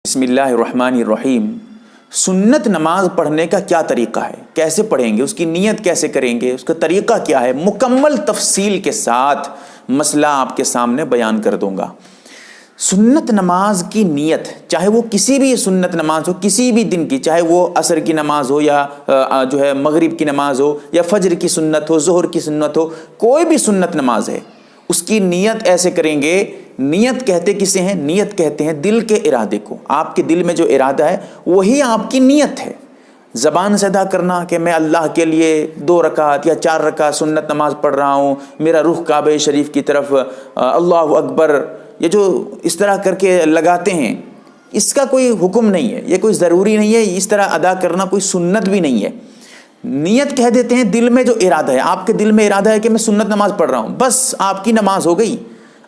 بسم اللہ الرحمن الرحیم۔ سنت نماز پڑھنے کا کیا طریقہ ہے، کیسے پڑھیں گے، اس کی نیت کیسے کریں گے، اس کا طریقہ کیا ہے، مکمل تفصیل کے ساتھ مسئلہ آپ کے سامنے بیان کر دوں گا۔ سنت نماز کی نیت، چاہے وہ کسی بھی سنت نماز ہو، کسی بھی دن کی، چاہے وہ عصر کی نماز ہو یا مغرب کی نماز ہو یا فجر کی سنت ہو، ظہر کی سنت ہو، کوئی بھی سنت نماز ہے، اس کی نیت ایسے کریں گے۔ نیت کہتے کسے ہیں؟ نیت کہتے ہیں دل کے ارادے کو۔ آپ کے دل میں جو ارادہ ہے وہی آپ کی نیت ہے۔ زبان سے ادا کرنا کہ میں اللہ کے لیے 2 رکعت یا 4 رکعت سنت نماز پڑھ رہا ہوں، میرا رخ کعبہ شریف کی طرف، اللہ اکبر، یہ جو اس طرح کر کے لگاتے ہیں، اس کا کوئی حکم نہیں ہے، یہ کوئی ضروری نہیں ہے، اس طرح ادا کرنا کوئی سنت بھی نہیں ہے۔ نیت کہہ دیتے ہیں دل میں جو ارادہ ہے، آپ کے دل میں ارادہ ہے کہ میں سنت نماز پڑھ رہا ہوں، بس آپ کی نماز ہو گئی،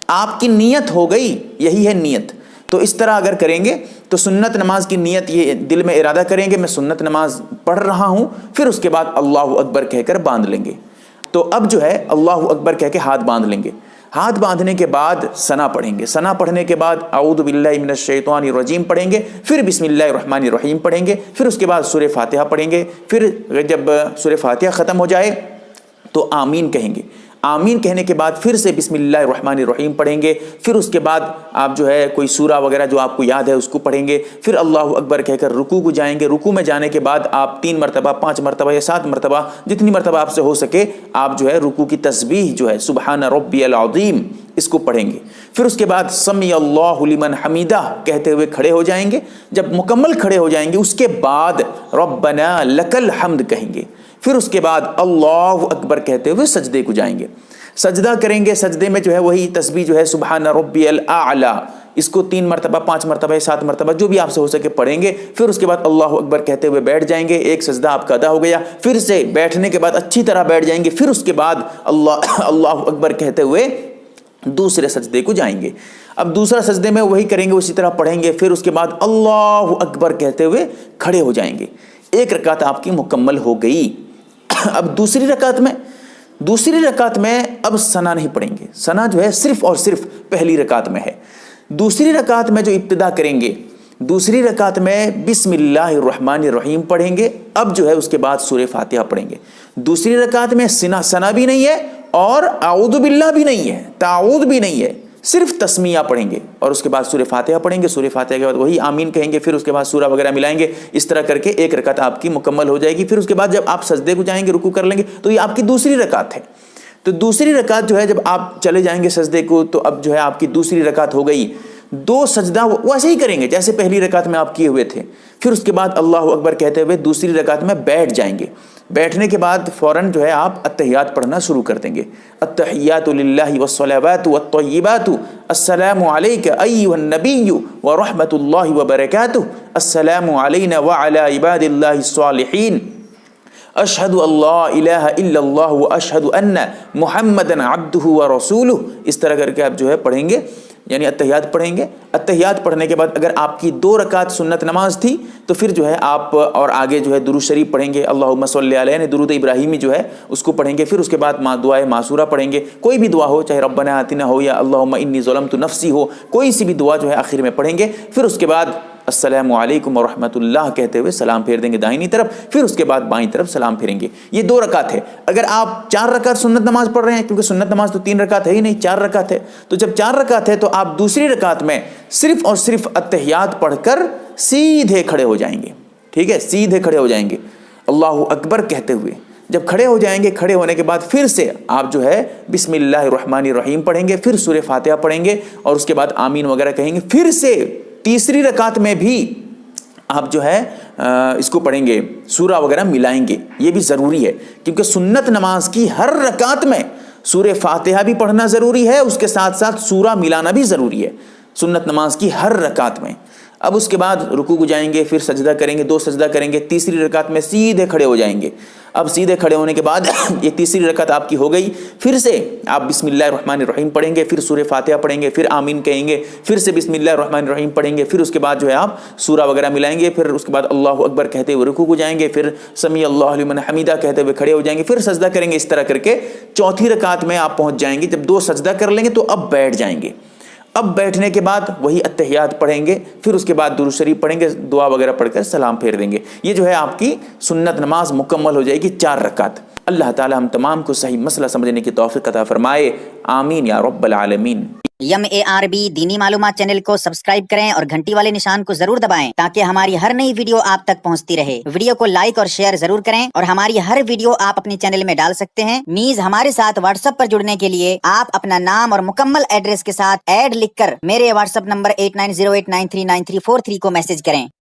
آپ کی نیت ہو گئی، یہی ہے نیت۔ تو اس طرح اگر کریں گے تو سنت نماز کی نیت یہ دل میں ارادہ کریں گے میں سنت نماز پڑھ رہا ہوں، پھر اس کے بعد اللہ اکبر کہہ کر باندھ لیں گے۔ تو اب جو ہے اللہ اکبر کہہ کے ہاتھ باندھ لیں گے۔ ہاتھ باندھنے کے بعد ثنا پڑھیں گے، ثنا پڑھنے کے بعد اعوذ باللہ من الشیطان الرجیم پڑھیں گے، پھر بسم اللہ الرحمن الرحیم پڑھیں گے، پھر اس کے بعد سورہ فاتحہ پڑھیں گے، پھر جب سورہ فاتحہ ختم ہو جائے تو آمین کہیں گے۔ آمین کہنے کے بعد پھر سے بسم اللہ الرحمن الرحیم پڑھیں گے، پھر اس کے بعد آپ جو ہے کوئی سورہ وغیرہ جو آپ کو یاد ہے اس کو پڑھیں گے، پھر اللہ اکبر کہہ کر رکوع کو جائیں گے۔ رکوع میں جانے کے بعد آپ 3 مرتبہ 5 مرتبہ یا 7 مرتبہ جتنی مرتبہ آپ سے ہو سکے آپ جو ہے رکوع کی تسبیح جو ہے سبحان ربی العظیم اس کو پڑھیں گے۔ پھر اس کے بعد سمی اللہ لمن حمیدہ کہتے ہوئے کھڑے ہو جائیں گے۔ جب مکمل کھڑے ہو جائیں گے اس کے بعد ربنا لک الحمد کہیں گے، پھر اس کے بعد اللہ اکبر کہتے ہوئے سجدے کو جائیں گے، سجدہ کریں گے۔ سجدے میں جو ہے وہی تسبیح جو ہے سبحان ربی الاعلی، اس کو 3 مرتبہ 5 مرتبہ 7 مرتبہ جو بھی آپ سے ہو سکے پڑھیں گے۔ پھر اس کے بعد اللہ اکبر کہتے ہوئے بیٹھ جائیں گے، ایک سجدہ آپ کا ادا ہو گیا۔ پھر سے بیٹھنے کے بعد اچھی طرح بیٹھ جائیں گے، پھر اس کے بعد اللہ اکبر کہتے ہوئے دوسرے سجدے کو جائیں گے۔ اب دوسرا سجدے میں وہی کریں گے، اسی طرح پڑھیں گے، پھر اس کے بعد اللہ اکبر کہتے ہوئے کھڑے ہو جائیں گے۔ ایک رکعت آپ کی مکمل ہو گئی۔ اب دوسری رکعت میں اب ثنا نہیں پڑھیں گے، ثنا جو ہے صرف اور صرف پہلی رکعت میں ہے۔ دوسری رکعت میں جو ابتدا کریں گے، دوسری رکعت میں بسم اللہ الرحمن الرحیم پڑھیں گے، اب جو ہے اس کے بعد سورہ فاتحہ پڑھیں گے۔ دوسری رکعت میں ثنا بھی نہیں ہے اور اعوذ باللہ بھی نہیں ہے، تعوذ بھی نہیں ہے، صرف تسمیہ پڑھیں گے اور اس کے بعد سورہ فاتحہ پڑھیں گے۔ سورہ فاتحہ کے بعد وہی آمین کہیں گے، پھر اس کے بعد سورہ وغیرہ ملائیں گے۔ اس طرح کر کے ایک رکعت آپ کی مکمل ہو جائے گی۔ پھر اس کے بعد جب آپ سجدے کو جائیں گے، رکوع کر لیں گے، تو یہ آپ کی دوسری رکعت ہے۔ تو دوسری رکعت جو ہے جب آپ چلے جائیں گے سجدے کو تو اب جو ہے آپ کی دوسری رکعت ہو گئی۔ 2 سجدہ ویسے ہی کریں گے جیسے پہلی رکعت میں آپ کیے ہوئے تھے۔ پھر اس کے بعد اللہ اکبر کہتے ہوئے دوسری رکعت میں بیٹھ جائیں گے۔ بیٹھنے کے بعد فوراً جو ہے آپ التحیات پڑھنا شروع کر دیں گے۔ التحیات للہ والصلوات والطیبات، السلام علیک ایھا النبی ورحمۃ اللہ وبرکاتہ، السلام علینا وعلی عباد اللہ الصالحین، اشہد اللہ الہ الا اللہ واشہد ان محمدا عبدہ ورسولہ۔ اس طرح کر کے آپ جو ہے پڑھیں گے، یعنی التحیات پڑھیں گے۔ التحیات پڑھنے کے بعد اگر آپ کی 2 رکعت سنت نماز تھی تو پھر جو ہے آپ اور آگے جو ہے درود شریف پڑھیں گے، اللہم صلی علیہ، یعنی درود ابراہیمی جو ہے اس کو پڑھیں گے۔ پھر اس کے بعد دعائے معصورہ پڑھیں گے، کوئی بھی دعا ہو، چاہے ربنا آتنا ہو یا اللہم انی ظلمت نفسی ہو، کوئی سی بھی دعا جو ہے آخر میں پڑھیں گے۔ پھر اس کے بعد السلام علیکم ورحمۃ اللہ کہتے ہوئے سلام پھیر دیں گے دائنی طرف، پھر اس کے بعد بائیں طرف سلام پھیریں گے۔ یہ 2 رکعت ہے۔ اگر آپ 4 رکعت سنت نماز پڑھ رہے ہیں، کیونکہ سنت نماز تو 3 رکعت ہے ہی نہیں، 4 رکعت ہے، تو جب 4 رکعت ہے تو آپ دوسری رکعت میں صرف اور صرف التحیات پڑھ کر سیدھے کھڑے ہو جائیں گے۔ ٹھیک ہے، سیدھے کھڑے ہو جائیں گے اللہ اکبر کہتے ہوئے۔ جب کھڑے ہو جائیں گے، کھڑے ہونے کے بعد پھر سے آپ جو ہے بسم اللہ الرحمن الرحیم پڑھیں گے، پھر سورہ فاتحہ پڑھیں گے اور اس کے بعد آمین وغیرہ کہیں گے۔ پھر سے تیسری رکعت میں بھی آپ جو ہے اس کو پڑھیں گے، سورہ وغیرہ ملائیں گے۔ یہ بھی ضروری ہے کیونکہ سنت نماز کی ہر رکعت میں سورہ فاتحہ بھی پڑھنا ضروری ہے، اس کے ساتھ ساتھ سورہ ملانا بھی ضروری ہے سنت نماز کی ہر رکعت میں۔ اب اس کے بعد رکوع کو جائیں گے، پھر سجدہ کریں گے، 2 سجدہ کریں گے، تیسری رکعت میں سیدھے کھڑے ہو جائیں گے۔ اب سیدھے کھڑے ہونے کے بعد یہ تیسری رکعت آپ کی ہو گئی، پھر سے آپ بسم اللہ الرحمن الرحیم پڑھیں گے، پھر سورہ فاتحہ پڑھیں گے، پھر آمین کہیں گے، پھر سے بسم اللہ الرحمن الرحیم پڑھیں گے، پھر اس کے بعد جو ہے آپ سورہ وغیرہ ملائیں گے، پھر اس کے بعد اللہ اکبر کہتے ہوئے رکوع کو جائیں گے، پھر سمی اللہ لمن حمیدہ کہتے ہوئے کھڑے ہو جائیں گے، پھر سجدہ کریں گے۔ اس طرح کر کے چوتھی رکعت میں آپ پہنچ جائیں گے۔ جب 2 سجدہ کر لیں گے تو اب بیٹھ جائیں گے۔ اب بیٹھنے کے بعد وہی اتحیات پڑھیں گے، پھر اس کے بعد درود شریف پڑھیں گے، دعا وغیرہ پڑھ کر سلام پھیر دیں گے. یہ جو ہے آپ کی سنت نماز مکمل ہو جائے گی 4 رکعت. اللہ تعالی ہم تمام کو صحیح مسئلہ سمجھنے کی توفیق عطا فرمائے. آمین یا رب العالمین. MARB دینی معلومات چینل کو سبسکرائب کریں اور گھنٹی والے نشان کو ضرور دبائیں تاکہ ہماری ہر نئی ویڈیو آپ تک پہنچتی رہے. ویڈیو کو لائک اور شیئر ضرور کریں اور ہماری ہر ویڈیو آپ اپنے چینل میں ڈال سکتے ہیں. نیز ہمارے ساتھ واٹس ایپ پر جڑنے کے لیے آپ اپنا نام اور مکمل ایڈریس کے ساتھ ایڈ لکھ کر میرے واٹس ایپ نمبر 8908939343 کو میسج کریں.